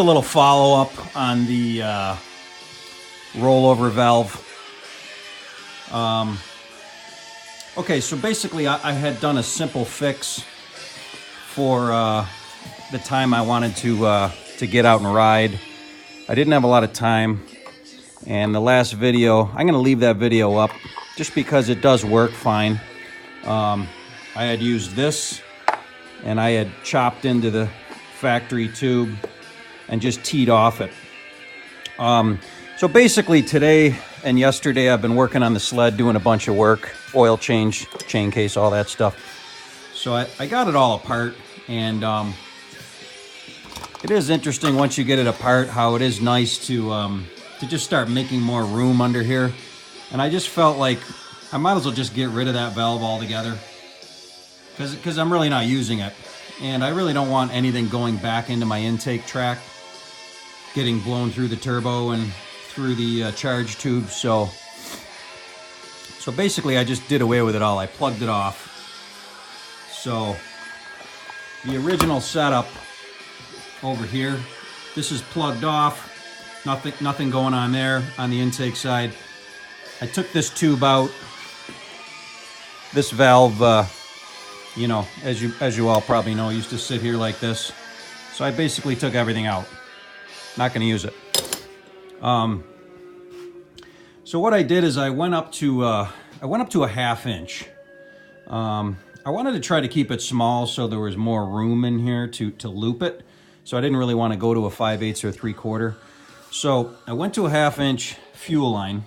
A little follow-up on the rollover valve. Okay, so basically I had done a simple fix for the time I wanted to get out and ride. I didn't have a lot of time, and the last video, I'm going to leave that video up just because it does work fine. I had used this, and I had chopped into the factory tube and just teed off it. So basically today and yesterday I've been working on the sled, doing a bunch of work, oil change, chain case, all that stuff. So I got it all apart, and it is interesting once you get it apart how it is nice to just start making more room under here. And I just felt like I might as well just get rid of that valve altogether because I'm really not using it. And I really don't want anything going back into my intake track, getting blown through the turbo and through the charge tube. So basically I just did away with it all. I plugged it off. So the original setup over here, this is plugged off. Nothing going on there on the intake side. I took this tube out. This valve, you know, as you all probably know, used to sit here like this. So I basically took everything out. Not going to use it. So what I did is I went up to a 1/2 inch. I wanted to try to keep it small so there was more room in here to loop it. So I didn't really want to go to a 5/8 or 3/4. So I went to a 1/2 inch fuel line.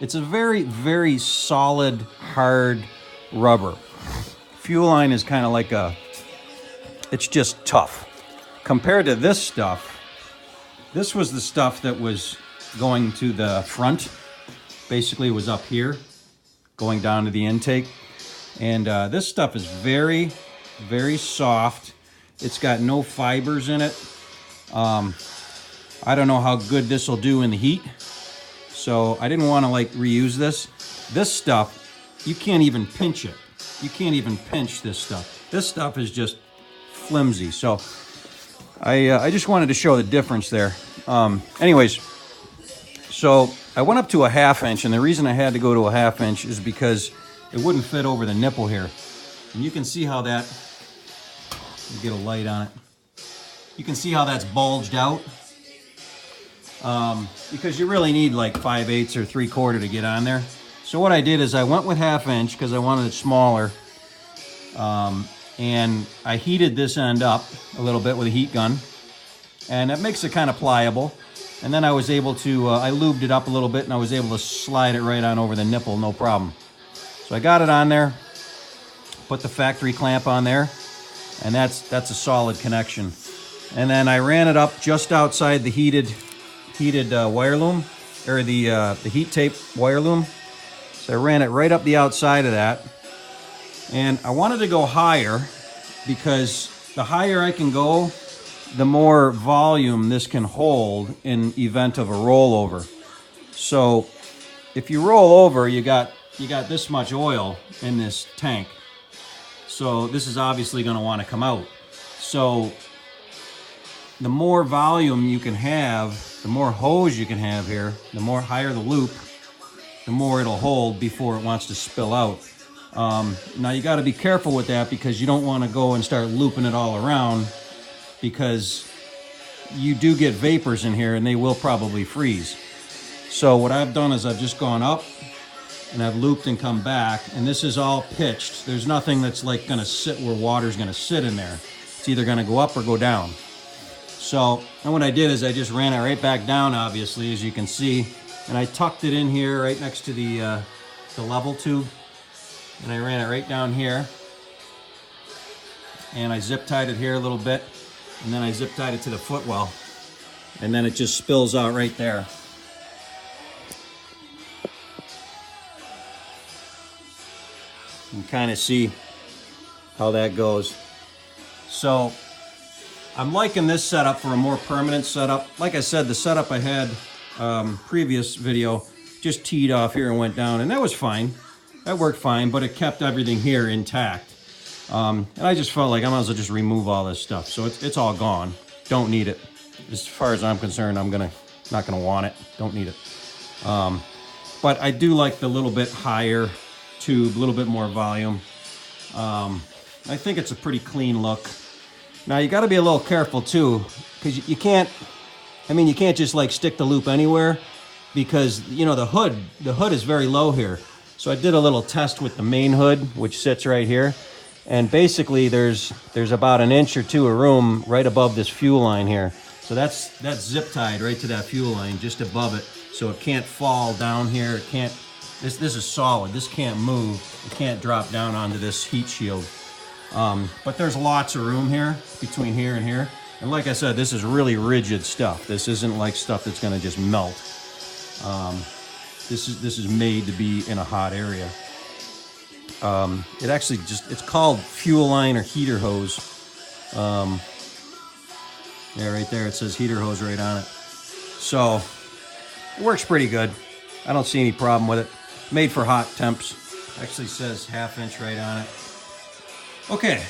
It's a very, very solid, hard rubber. Fuel line is kind of like it's just tough. Compared to this stuff, this was the stuff that was going to the front. Basically it was up here, going down to the intake. And this stuff is very, very soft. It's got no fibers in it. I don't know how good this will do in the heat. So I didn't want to like reuse this. This stuff, you can't even pinch it. You can't even pinch this stuff. This stuff is just flimsy. So I just wanted to show the difference there. Anyways, so I went up to a 1/2 inch, and the reason I had to go to a 1/2 inch is because it wouldn't fit over the nipple here. And you can see how that, let me get a light on it. You can see how that's bulged out. Because you really need like 5/8 or 3/4 to get on there. So what I did is I went with 1/2 inch because I wanted it smaller. And I heated this end up a little bit with a heat gun. And that makes it kind of pliable. And then I was able to, I lubed it up a little bit, and I was able to slide it right on over the nipple, no problem. So I got it on there, put the factory clamp on there, and that's a solid connection. And then I ran it up just outside the heated wire loom, or the heat tape wire loom. So I ran it right up the outside of that. And I wanted to go higher because the higher I can go, the more volume this can hold in event of a rollover. So if you roll over, you got this much oil in this tank. So this is obviously going to want to come out. So the more volume you can have, the more hose you can have here, the more higher the loop, the more it'll hold before it wants to spill out. Now you got to be careful with that because you don't want to go and start looping it all around, because you do get vapors in here and they will probably freeze. So what I've done is I've just gone up and I've looped and come back, and this is all pitched. There's nothing that's like going to sit where water's going to sit in there. It's either going to go up or go down. So, and what I did is I just ran it right back down, obviously, as you can see, and I tucked it in here right next to the level tube, and I ran it right down here, and I zip tied it here a little bit, and then I zip tied it to the footwell, and then it just spills out right there. You can kind of see how that goes. So I'm liking this setup for a more permanent setup. Like I said, the setup I had previous video just teed off here and went down, and that was fine. That worked fine, but it kept everything here intact. And I just felt like I might as well just remove all this stuff. So it's all gone. Don't need it. as far as I'm concerned, I'm not gonna want it. Don't need it. But I do like the little bit higher tube, a little bit more volume. I think it's a pretty clean look. Now you got to be a little careful too, because you can't. I mean, you can't just like stick the loop anywhere, because you know the hood is very low here. So I did a little test with the main hood, which sits right here, and basically there's about an inch or two of room right above this fuel line here. So that's zip tied right to that fuel line, just above it, so it can't fall down here. It can't. This is solid. This can't move. It can't drop down onto this heat shield. But there's lots of room here between here and here. And like I said, this is really rigid stuff. This isn't like stuff that's going to just melt. This is made to be in a hot area. It actually it's called fuel line or heater hose. Yeah, right there it says heater hose right on it. So it works pretty good. I don't see any problem with it. Made for hot temps. Actually says 1/2 inch right on it. Okay,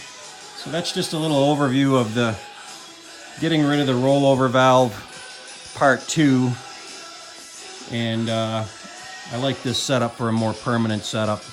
so that's just a little overview of the getting rid of the rollover valve part 2. And I like this setup for a more permanent setup.